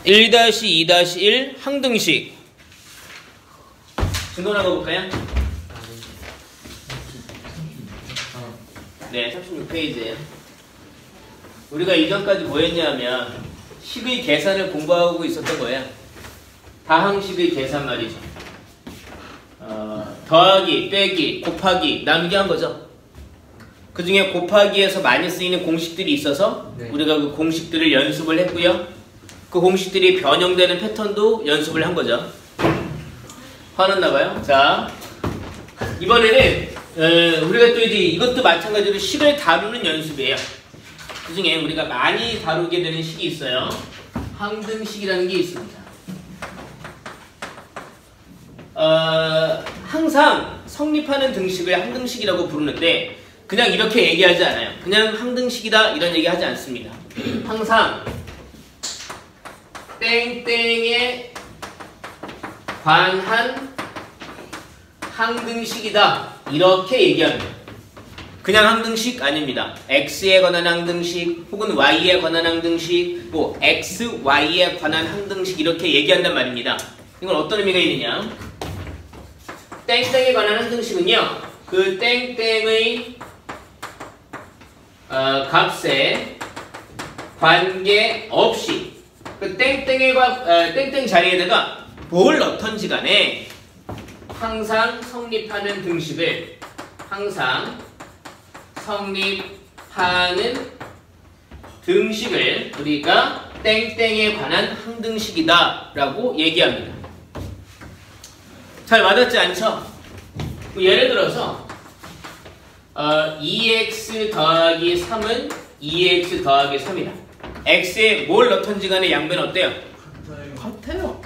1-2-1 항등식. 진도 한번 볼까요? 네, 36페이지에요. 우리가 이전까지 뭐 했냐면 식의 계산을 공부하고 있었던 거예요. 다항식의 계산 말이죠. 더하기, 빼기, 곱하기, 나누기 한 거죠. 그 중에 곱하기에서 많이 쓰이는 공식들이 있어서 우리가 그 공식들을 연습을 했고요. 그 공식들이 변형되는 패턴도 연습을 한 거죠. 화났나봐요. 자, 이번에는 우리가 또 이제 이것도 마찬가지로 식을 다루는 연습이에요. 그 중에 우리가 많이 다루게 되는 식이 있어요. 항등식이라는 게 있습니다. 항상 성립하는 등식을 항등식이라고 부르는데 그냥 이렇게 얘기하지 않아요. 그냥 항등식이다 이런 얘기 하지 않습니다. 항상 땡땡에 관한 항등식이다 이렇게 얘기합니다. 그냥 항등식 아닙니다. x에 관한 항등식 혹은 y에 관한 항등식 뭐 x, y에 관한 항등식 이렇게 얘기한단 말입니다. 이건 어떤 의미가 있느냐, 땡땡에 관한 항등식은요 그 땡땡의 값에 관계없이 그 땡땡 자리에다가 뭘 넣던지 간에 항상 성립하는 등식을 우리가 땡땡에 관한 항등식이다 라고 얘기합니다. 잘 와닿지 않죠? 예를 들어서 2x 더하기 3은 2x 더하기 3이다. x에 뭘 넣던지 간에 양변은 어때요? 같아요.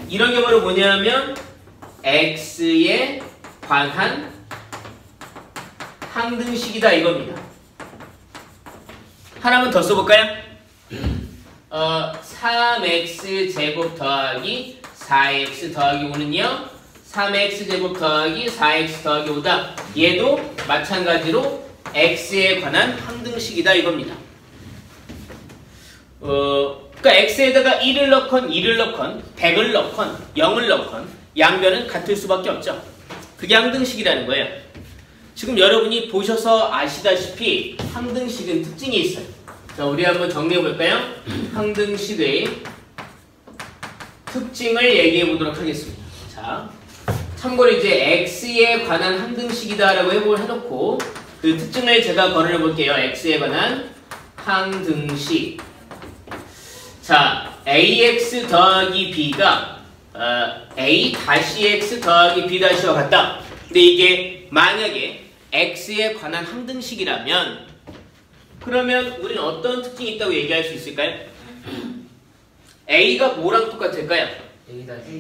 이런 경우는 뭐냐면 x에 관한 항등식이다 이겁니다. 하나만 더 써볼까요? 3x 제곱 더하기 4x 더하기 5는요 3x 제곱 더하기 4x 더하기 5다. 얘도 마찬가지로 x에 관한 항등식이다 이겁니다. 그러니까 x에다가 1을 넣건 2를 넣건 100을 넣건 0을 넣건 양변은 같을 수밖에 없죠. 그게 항등식이라는 거예요. 지금 여러분이 보셔서 아시다시피 항등식은 특징이 있어요. 자, 우리 한번 정리해 볼까요? 항등식의 특징을 얘기해 보도록 하겠습니다. 자, 참고로 이제 x에 관한 항등식이다 라고 해놓고 그 특징을 제가 거론해 볼게요. x에 관한 항등식. 자, ax 더하기 b가 a-x 더하기 b-와 같다. 근데 이게 만약에 x에 관한 항등식이라면 그러면 우리는 어떤 특징이 있다고 얘기할 수 있을까요? a가 뭐랑 똑같을까요?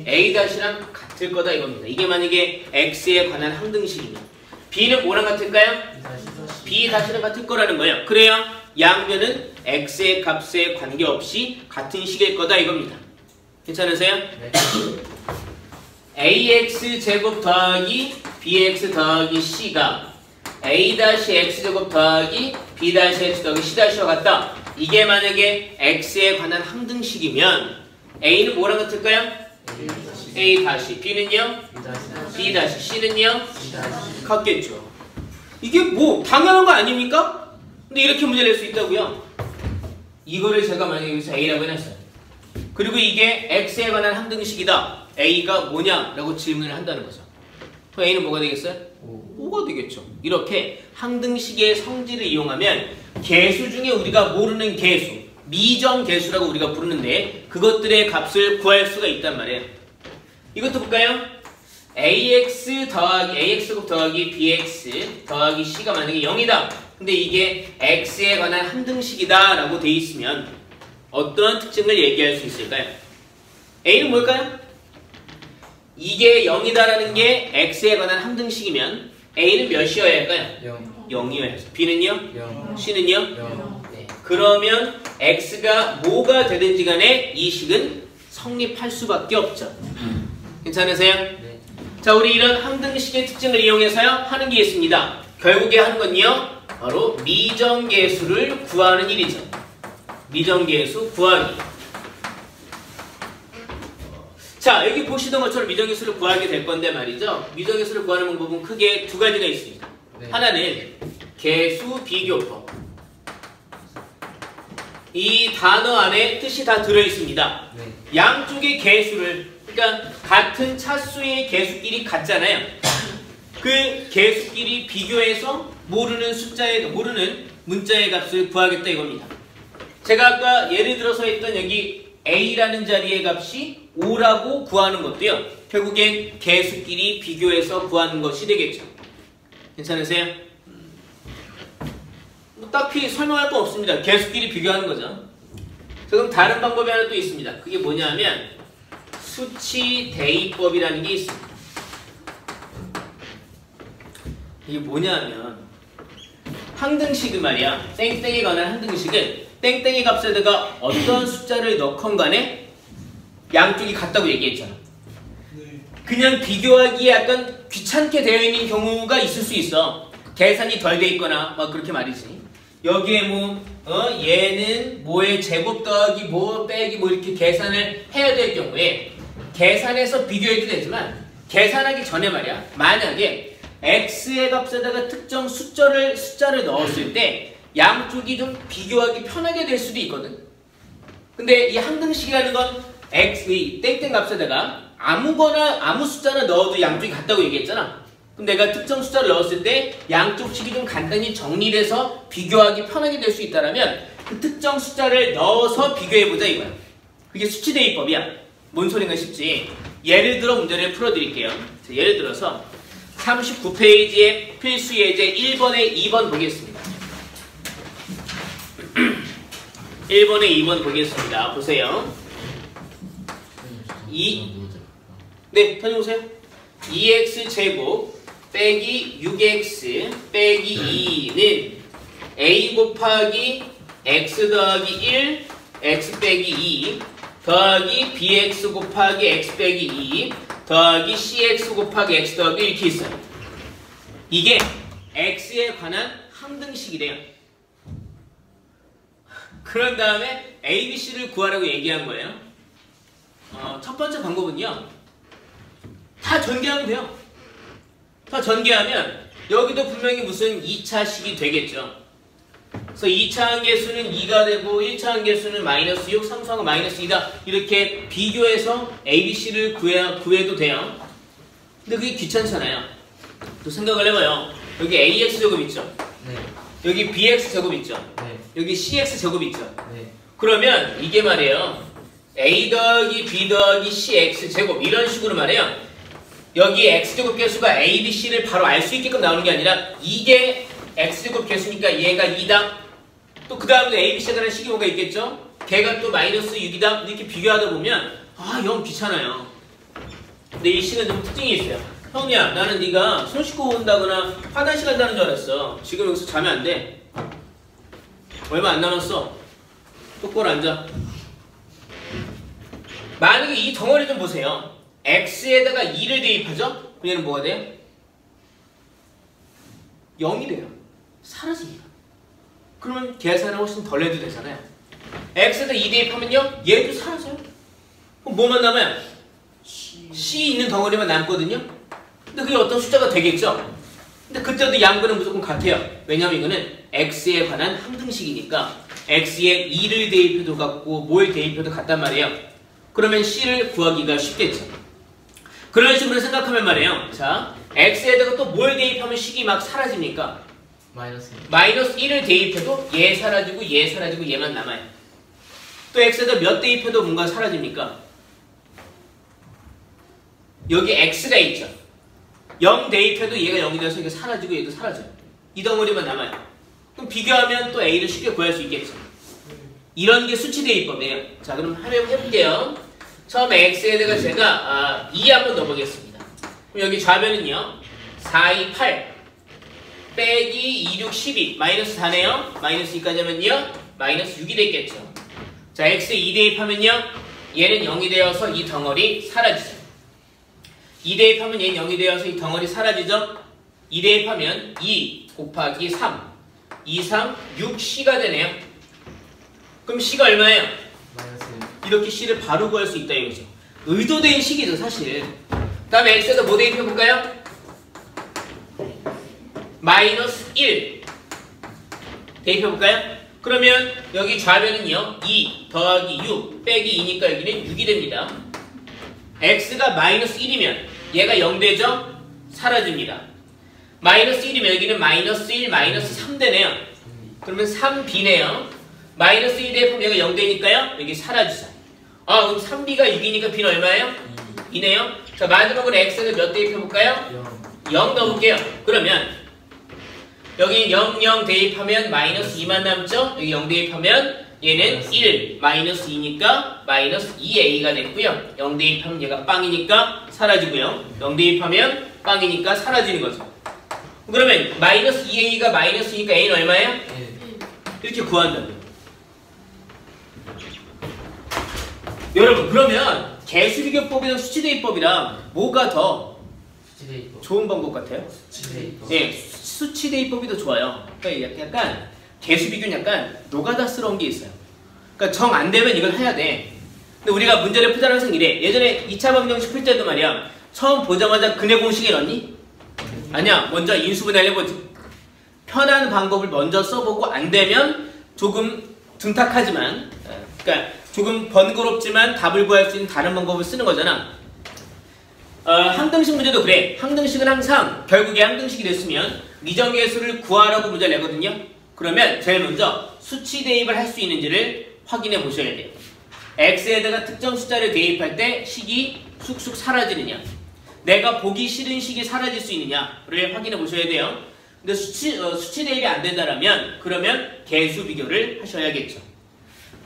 a-랑 같을 거다 이겁니다. 이게 만약에 x에 관한 항등식이면 b는 뭐랑 같을까요? b-랑 같을 거라는 거예요. 그래야 양변은 x의 값에 관계없이 같은 식일 거다 이겁니다. 괜찮으세요? 네. ax 제곱 더하기 bx 더하기 c가 a-x 제곱 더하기 b-x 더하기 c-와 같다. 이게 만약에 x에 관한 항등식이면 a는 뭐랑 같을까요? a-, b는요? b-, c는요? 같겠죠. 이게 뭐 당연한 거 아닙니까? 근데 이렇게 문제를 낼 수 있다고요? 이거를 제가 만약에 여기서 a라고 해놨어요. 그리고 이게 x에 관한 항등식이다. a가 뭐냐? 라고 질문을 한다는 거죠. 그럼 a는 뭐가 되겠어요? 5가 되겠죠. 이렇게 항등식의 성질을 이용하면 계수 중에 우리가 모르는 계수, 미정계수라고 우리가 부르는데 그것들의 값을 구할 수가 있단 말이에요. 이것도 볼까요? ax 더하기 bx 더하기 c가 만약에 0이다. 근데 이게 x에 관한 항등식이다 라고 돼 있으면 어떤 특징을 얘기할 수 있을까요? a는 뭘까요? 이게 0이다라는 게 x에 관한 항등식이면 a는 몇이어야 할까요? 0이어야 해요. b는요? 0. c는요? 0. 네. 그러면 x가 뭐가 되든지 간에 이 식은 성립할 수밖에 없죠. 괜찮으세요? 네. 자, 우리 이런 항등식의 특징을 이용해서요 하는 게 있습니다. 결국에 하는 건요 바로 미정계수를 구하는 일이죠. 미정계수 구하기. 자, 여기 보시던 것처럼 미정계수를 구하게 될 건데 말이죠. 미정계수를 구하는 방법은 크게 두 가지가 있습니다. 네. 하나는 계수 비교법. 이 단어 안에 뜻이 다 들어있습니다. 네. 양쪽의 계수를, 그러니까 같은 차수의 계수끼리 같잖아요. 그 계수끼리 비교해서 모르는 문자의 값을 구하겠다 이겁니다. 제가 아까 예를 들어서 했던 여기 A라는 자리의 값이 5라고 구하는 것도요. 결국엔 계수끼리 비교해서 구하는 것이 되겠죠. 괜찮으세요? 뭐 딱히 설명할 건 없습니다. 계수끼리 비교하는 거죠. 그럼 다른 방법이 하나 또 있습니다. 그게 뭐냐면 수치 대입법이라는 게 있습니다. 이게 뭐냐면 항등식은 말이야. 땡땡에 관한 항등식은 땡땡의 값에다가 어떤 숫자를 넣건 간에 양쪽이 같다고 얘기했잖아. 그냥 비교하기에 약간 귀찮게 되어 있는 경우가 있을 수 있어. 계산이 덜 돼 있거나 막 그렇게 말이지. 여기에 얘는 뭐의 제곱 더하기 뭐 빼기 뭐 이렇게 계산을 해야 될 경우에 계산해서 비교해도 되지만 계산하기 전에 말이야. 만약에 x의 값에다가 특정 숫자를 넣었을 때 양쪽이 좀 비교하기 편하게 될 수도 있거든. 근데 이 항등식이라는 건 이 땡땡 값에다가 아무 숫자나 넣어도 양쪽이 같다고 얘기했잖아. 그럼 내가 특정 숫자를 넣었을 때 양쪽 식이 좀 간단히 정리돼서 비교하기 편하게 될 수 있다면 그 특정 숫자를 넣어서 비교해보자 이거야. 그게 수치대입법이야. 뭔 소린가 싶지. 예를 들어 문제를 풀어드릴게요. 자, 예를 들어서 39페이지의 필수 예제 1번에 2번 보겠습니다. 1번에 2번 보겠습니다. 보세요. 네, 다녀오세요. 2x제곱 빼기 6x 빼기 2는 a 곱하기 x 더하기 1 x 빼기 2 더하기 bx 곱하기 x 빼기 2 더하기 cx 곱하기 x 더하기 1 이렇게 있어요. 이게 x에 관한 항등식이래요. 그런 다음에 a, b, c를 구하라고 얘기한 거예요. 첫 번째 방법은요. 다 전개하면 돼요. 다 전개하면 여기도 분명히 무슨 2차식이 되겠죠. 그래서 2차 함계수는 2가 되고 1차 함계수는 마이너스 6, 3차가 마이너스 2다. 이렇게 비교해서 A, B, C를 구해도 돼요. 근데 그게 귀찮잖아요. 또 생각을 해봐요. 여기 AX제곱 있죠? 네. 여기 BX제곱 있죠? 네. 여기 CX제곱 있죠? 네. 그러면 이게 말이에요. A 더하기 B 더하기 CX제곱 이런 식으로 말해요. 여기 X제곱 개수가 A, B, C를 바로 알 수 있게끔 나오는 게 아니라 이게 X제곱 개수니까 얘가 2다. 또 그 다음에 A, B, C에 관한 식이 뭐가 있겠죠? 걔가 또 마이너스 6이다. 이렇게 비교하다 보면 영 귀찮아요. 근데 이 C는 좀 특징이 있어요. 형이야, 나는 네가 손 씻고 온다거나 화장실 간다는 줄 알았어. 지금 여기서 자면 안 돼. 얼마 안 남았어. 똑바로 앉아. 만약에 이 덩어리 좀 보세요. x에다가 2를 대입하죠? 그럼 얘는 뭐가 돼요? 0이 돼요. 사라집니다. 그러면 계산을 훨씬 덜 해도 되잖아요. x에다 2 대입하면요? 얘도 사라져요. 그럼 뭐만 남아요? c 있는 덩어리만 남거든요? 근데 그게 어떤 숫자가 되겠죠? 근데 그때도 양변은 무조건 같아요. 왜냐면 이거는 x에 관한 항등식이니까 x에 2를 대입해도 같고 뭘 대입해도 같단 말이에요. 그러면 c를 구하기가 쉽겠죠. 그런 식으로 생각하면 말이에요. 자, x에다가 또 뭘 대입하면 식이 막 사라집니까? 마이너스 1을 대입해도 얘 사라지고 얘 사라지고 얘만 남아요. 또 x에다 몇 대입해도 뭔가 사라집니까? 여기 x가 있죠. 0 대입해도 얘가 0이 돼서 이게 사라지고 얘도 사라져요. 이 덩어리만 남아요. 그럼 비교하면 또 a를 쉽게 구할 수 있겠죠. 이런 게 수치 대입법이에요. 자, 그럼 한번 해볼게요. 처음에 x에다가 제가 2 한번 넣어보겠습니다. 그럼 여기 좌변은요. 4, 2, 8 빼기 2, 6, 12 마이너스 4네요. 마이너스 2까지 하면요. 마이너스 6이 되겠죠. 자, x에 2 대입하면요. 얘는 0이 되어서 이 덩어리 사라지죠. 2 대입하면 얘는 0이 되어서 이 덩어리 사라지죠. 2 대입하면 2 곱하기 3 2, 3, 6, C가 되네요. 그럼 C가 얼마예요? 이렇게 C를 바로 구할 수 있다 이거죠. 의도된 식이죠 사실. 그 다음에 x에다 뭐 대입해볼까요? 마이너스 1 대입해볼까요? 그러면 여기 좌변은요 2 더하기 6 빼기 2니까 여기는 6이 됩니다. x가 마이너스 1이면 얘가 0 되죠? 사라집니다. 마이너스 1이면 여기는 마이너스 1 마이너스 3 되네요. 그러면 3b네요. 마이너스 1 대입하면 얘가 0 되니까요 여기 사라지죠. 그럼 3b가 6이니까 b는 얼마예요? 2네요. 자, 마지막으로 x는 몇 대입해볼까요? 0 넣어볼게요. 그러면 여기 0, 0 대입하면 마이너스 2만 남죠? 여기 0 대입하면 얘는 1 마이너스 2니까 마이너스 2a가 됐고요. 0 대입하면 얘가 빵이니까 사라지고요. 0 대입하면 빵이니까 사라지는 거죠. 그러면 마이너스 2a가 마이너스 2니까 a는 얼마예요? 이렇게 구한다고요. 여러분 그러면 개수비교법이랑 수치대입법이랑 뭐가 더 좋은 방법 같아요? 네, 수치대입법이 더 좋아요. 그러니까 약간 개수비교는 약간 노가다스러운 게 있어요. 그러니까 정 안 되면 이걸 해야 돼. 근데 우리가 문제를 풀자는 항상 이래. 예전에 2차 방정식 풀 때도 말이야. 처음 보자마자 근해 공식에 넣니? 아니야. 먼저 인수분해를 해보지. 편한 방법을 먼저 써보고 안 되면 조금 둔탁하지만 그러니까 조금 번거롭지만 답을 구할 수 있는 다른 방법을 쓰는 거잖아. 항등식 문제도 그래. 항등식은 항상 결국에 항등식이 됐으면 미정계수를 구하라고 문제를 내거든요. 그러면 제일 먼저 수치 대입을 할 수 있는지를 확인해 보셔야 돼요. x에다가 특정 숫자를 대입할 때 식이 쑥쑥 사라지느냐, 내가 보기 싫은 식이 사라질 수 있느냐를 확인해 보셔야 돼요. 근데 수치 대입이 안 된다라면 그러면 개수 비교를 하셔야겠죠.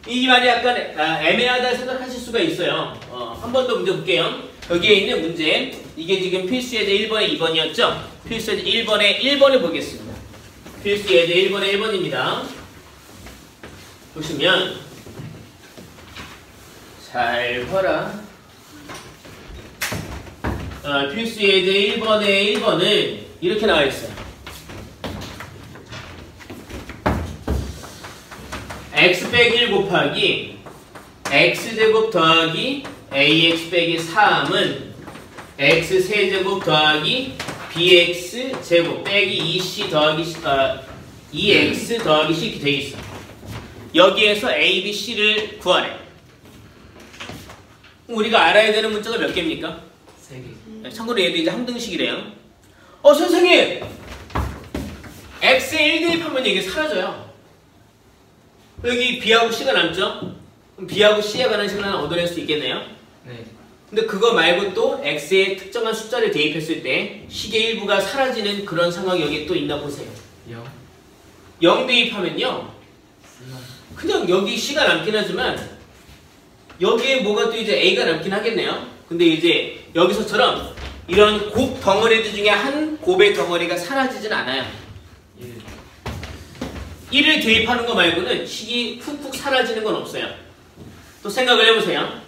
이 말이 약간 애매하다 생각하실 수가 있어요. 한 번 더 문제 볼게요. 여기에 있는 문제, 이게 지금 필수예제 1번에 2번이었죠? 필수예제 1번에 1번을 보겠습니다. 필수예제 1번에 1번입니다. 보시면 잘 봐라. 필수예제 1번에 1번은 이렇게 나와 있어요. x 빼기 1 곱하기 x제곱 더하기 ax 빼기 3은 x세제곱 더하기 bx제곱 빼기 2c 더하기 2x 더하기 c 이렇게 돼 있어. 여기에서 a, b, c를 구하래. 우리가 알아야 되는 문자가 몇 개입니까? 3개. 참고로 얘도 이제 항등식이래요. 선생님! x에 1 대입하면 이게 사라져요. 여기 b하고 c가 남죠? 그럼 b하고 c에 관한 식을 하나 얻어낼 수 있겠네요? 네. 근데 그거 말고 또 x에 특정한 숫자를 대입했을 때 식의 일부가 사라지는 그런 상황이 여기 또 있나 보세요. 0 대입하면요, 그냥 여기 c가 남긴 하지만 여기에 뭐가 또 이제 a가 남긴 하겠네요. 근데 이제 여기서처럼 이런 곱 덩어리들 중에 한 곱의 덩어리가 사라지진 않아요. 1을 대입하는 거 말고는 식이 훅훅 사라지는 건 없어요. 또 생각을 해보세요.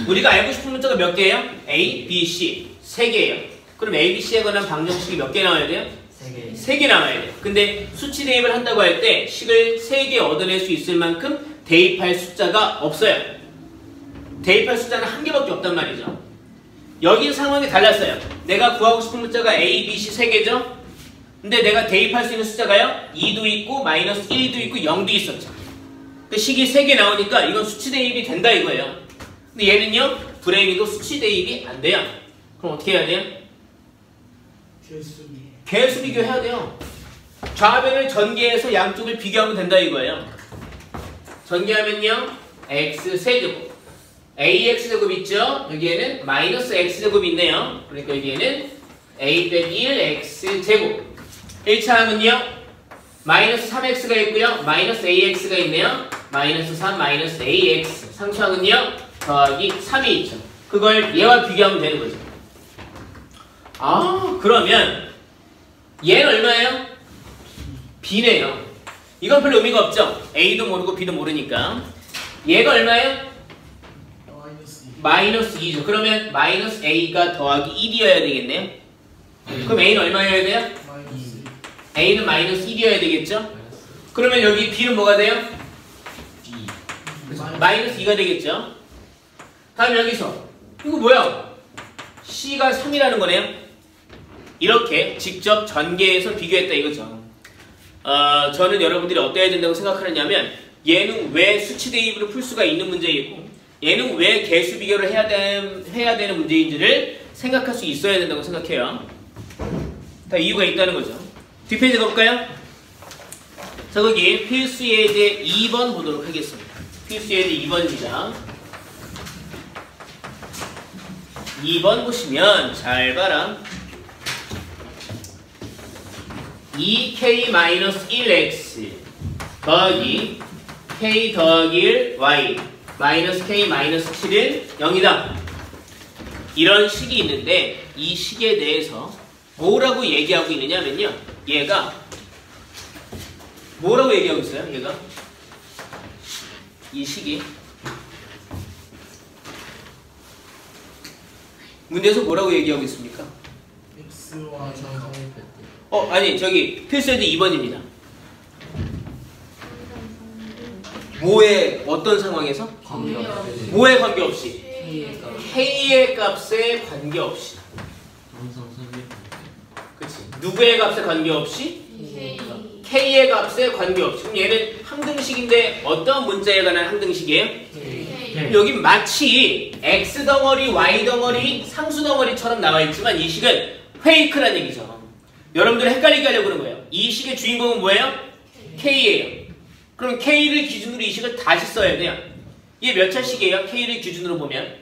우리가 알고 싶은 문자가 몇 개예요? A, B, C 3개예요. 그럼 A, B, C에 관한 방정식이 몇 개 나와야 돼요? 3개. 3개 나와야 돼요. 근데 수치 대입을 한다고 할 때 식을 3개 얻어낼 수 있을 만큼 대입할 숫자가 없어요. 대입할 숫자는 한 개밖에 없단 말이죠. 여기 상황이 달랐어요. 내가 구하고 싶은 문자가 A, B, C 3개죠? 근데 내가 대입할 수 있는 숫자가요, 2도 있고 마이너스 1도 있고 0도 있었죠. 그 식이 3개 나오니까 이건 수치 대입이 된다 이거예요. 근데 얘는요, 불행히도 수치 대입이 안 돼요. 그럼 어떻게 해야 돼요? 개수 비교해야 돼요. 좌변을 전개해서 양쪽을 비교하면 된다 이거예요. 전개하면요, x세제곱 ax제곱 있죠? 여기에는 마이너스 x제곱이 있네요. 그러니까 여기에는 a 빼기 1 x제곱. 1차 항은요, 마이너스 3x가 있고요, 마이너스 ax가 있네요. 마이너스 3 마이너스 ax. 상수항은요, 더하기 3이 있죠. 그걸 얘와 비교하면 되는 거죠. 그러면 얘는 얼마예요? b네요. 이건 별로 의미가 없죠. a도 모르고 b도 모르니까. 얘가 얼마예요? 마이너스 2죠. 그러면 마이너스 a가 더하기 1이어야 되겠네요. 그럼 a는 얼마여야 돼요? a는 마이너스 1이어야 되겠죠? 그러면 여기 b는 뭐가 돼요? 마이너스 2가 되겠죠? 다음 여기서 이거 뭐야? C가 3이라는 거네요. 이렇게 직접 전개해서 비교했다 이거죠. 저는 여러분들이 어때야 된다고 생각하느냐면 얘는 왜 수치 대입으로 풀 수가 있는 문제이고 얘는 왜 개수 비교를 해야 되는 문제인지를 생각할 수 있어야 된다고 생각해요. 다 이유가 있다는 거죠. 뒷페이지 가볼까요? 자, 거기 필수 예제 2번 보도록 하겠습니다. 필수 예제 2번입니다. 2번 보시면 잘 봐라. 2k-1x 더하기 k 더하기 1 y 마이너스 k 마이너스 7은 0이다. 이런 식이 있는데 이 식에 대해서 뭐라고 얘기하고 있느냐면요. 얘가 뭐라고 얘기하고 있어요? 얘가 이 식이 문제에서 뭐라고 얘기하고 있습니까? x와 상성일 때. 아니 저기 필수예제 2번입니다. 뭐의 어떤 상황에서? 관계없이. 뭐에 관계없이? k가 k의 값에 관계없이. 항상 성일. 그치? 누구의 값에 관계없이? k의 값에 관계없이. 그럼 얘는 항등식인데 어떤 문자에 관한 항등식이에요? 여기 마치 x 덩어리, y 덩어리, 상수 덩어리처럼 나와 있지만 이 식은 페이크란 얘기죠. 여러분들 헷갈리게 하려고 그런 거예요. 이 식의 주인공은 뭐예요? k예요. 그럼 k를 기준으로 이 식을 다시 써야 돼요. 이게 몇 차식이에요? k를 기준으로 보면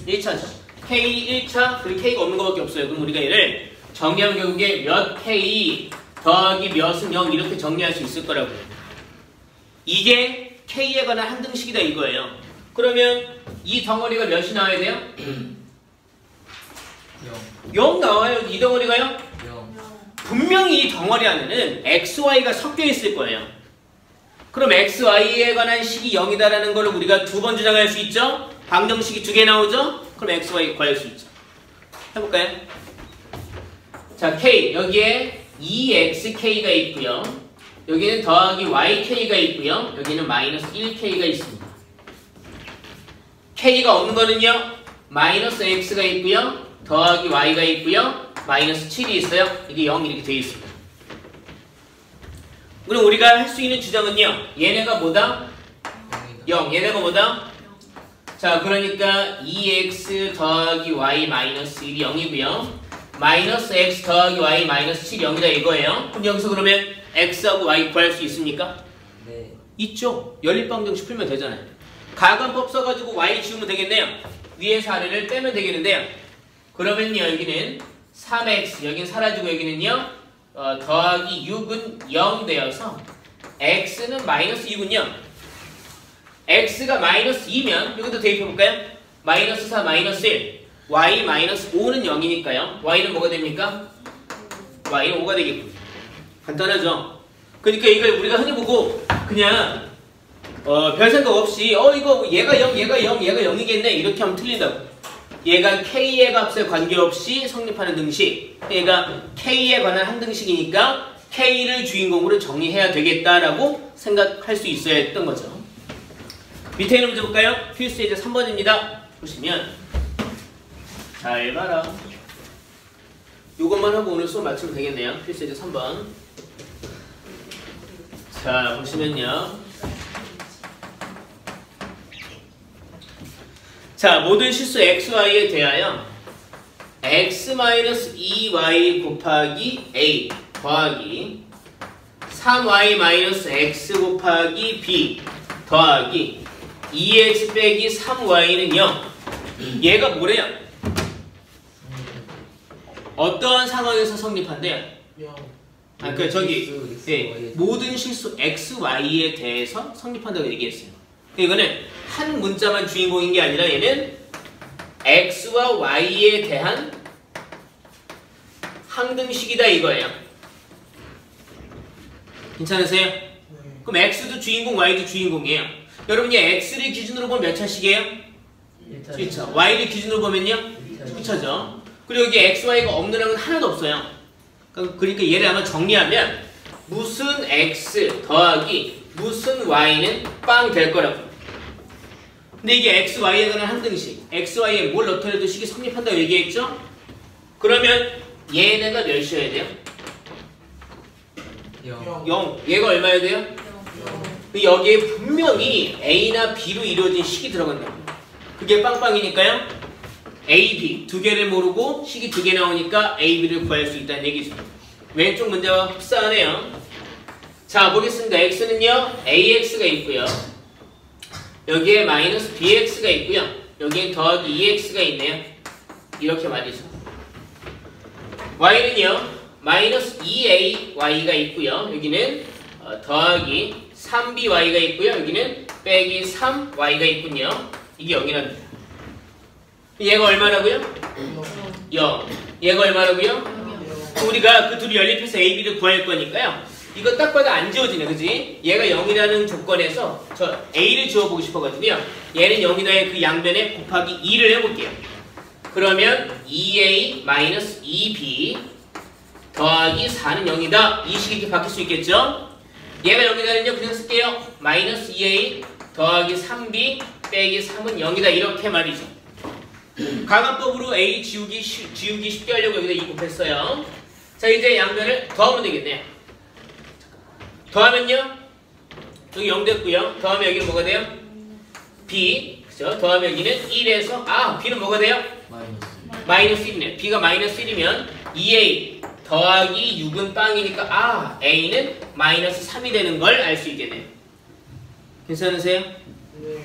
1차죠. k 1차 그리고 k가 없는 것밖에 없어요. 그럼 우리가 얘를 정리하면 결국에 몇 k 더하기 몇은 0 이렇게 정리할 수 있을 거라고요. 이게 k에 관한 항등식이다 이거예요. 그러면 이 덩어리가 몇이 나와야 돼요? 0 나와요. 이 덩어리가요? 분명히 이 덩어리 안에는 x, y가 섞여 있을 거예요. 그럼 x, y에 관한 식이 0이다라는 걸 우리가 두 번 주장할 수 있죠? 방정식이 두 개 나오죠? 그럼 x, y 구할 수 있죠. 해볼까요? 자, k 여기에 2xk가 있고요. 여기는 더하기 yk가 있고요. 여기는 마이너스 1k가 있습니다. k가 없는 거는요. 마이너스 x가 있고요. 더하기 y가 있고요. 마이너스 7이 있어요. 이게 0 이렇게 되어 있습니다. 그럼 우리가 할 수 있는 주장은요. 얘네가 뭐다? 0. 얘네가 뭐다? 자, 그러니까 2x 더하기 y 마이너스 1이 0이고요. 마이너스 x 더하기 y 마이너스 7이 0이다 이거예요. 그럼 여기서 그러면 x하고 y 구할 수 있습니까? 네. 있죠. 연립방정식 풀면 되잖아요. 가관법 써가지고 y 지우면 되겠네요. 위에서 아래를 빼면 되겠는데요. 그러면요 여기는 3x 여기는 사라지고 여기는요 더하기 6은 0 되어서 x는 마이너스 2군요. x가 마이너스 2면 여기도 대입해볼까요? 마이너스 4 마이너스 1 y 마이너스 5는 0이니까요. y는 뭐가 됩니까? y는 5가 되겠군요. 간단하죠? 그러니까 이걸 우리가 흔히 보고 그냥 별 생각 없이 이거 얘가 0 얘가 0 얘가 0이겠네 이렇게 하면 틀린다고. 얘가 k의 값에 관계없이 성립하는 등식, 얘가 k에 관한 항등식이니까 k를 주인공으로 정리해야 되겠다라고 생각할 수 있어야 했던 거죠. 밑에 있는 문제 볼까요? 필수 예제 3번입니다. 보시면 잘 봐라. 요것만 하고 오늘 수업 마치면 되겠네요. 필수 예제 3번. 자, 보시면요. 자, 모든 실수 xy에 대하여 x-2y 곱하기 a 더하기 3y-x 곱하기 b 더하기 2x 빼기 3y는 0. 얘가 뭐래요? 어떠한 상황에서 성립한대요? 모든 실수 x, y에 대해서 성립한다고 얘기했어요. 이거는 한 문자만 주인공인 게 아니라 얘는 x와 y에 대한 항등식이다 이거예요. 괜찮으세요? 그럼 x도 주인공, y도 주인공이에요. 여러분이 x를 기준으로 보면 몇 차식이에요? 1차. y를 기준으로 보면요? 2차죠. 그리고 여기 x, y가 없는 항은 하나도 없어요. 그러니까 얘를 아마 정리하면 무슨 x 더하기 무슨 y는 빵 될 거라고. 근데 이게 x, y에 관한 항등식. x, y에 뭘 넣더라도 식이 성립한다고 얘기했죠? 그러면 얘네가 몇이어야 돼요? 0. 얘가 얼마여야 돼요? 여기에 분명히 A나 B로 이루어진 식이 들어간답니다. 그게 빵빵이니까요. A, B 두 개를 모르고 식이 두 개 나오니까 A, B를 구할 수 있다는 얘기죠. 왼쪽 문제와 흡사하네요. 자, 보겠습니다. X는요, AX가 있고요. 여기에 마이너스 BX가 있고요. 여기엔 더하기 2X가 있네요. 이렇게 말이죠. Y는요, 마이너스 2AY가 있고요. 여기는 더하기 3BY가 있고요. 여기는 빼기 3Y가 있군요. 이게 0이랍니다. 얘가 얼마라고요? 0. 얘가 얼마라고요? 우리가 그 둘이 연립해서 A, B를 구할 거니까요. 이거 딱 봐도 안 지워지네, 그지? 얘가 0이라는 조건에서 저 A를 지워보고 싶어가지고요. 얘는 0이다의 그 양변에 곱하기 2를 해볼게요. 그러면 2A-2B 더하기 4는 0이다. 이 식이 이렇게 바뀔 수 있겠죠? 얘가 0이다는요, 그냥 쓸게요. 마이너스 2A 더하기 3B 빼기 3은 0이다. 이렇게 말이죠. 가감법으로 A 지우기 쉽게 하려고 여기다 2 곱했어요. 자, 이제 양변을 더하면 되겠네요. 더하면요, 여기 0 됐고요. 더하면 여기는 뭐가 돼요? B. 그죠? 더하면 여기는 1에서, B는 뭐가 돼요? 마이너스 1이네. B가 마이너스 1이면 2A 더하기 6은 빵이니까, A는 마이너스 3이 되는 걸 알 수 있겠네요. 괜찮으세요? 네.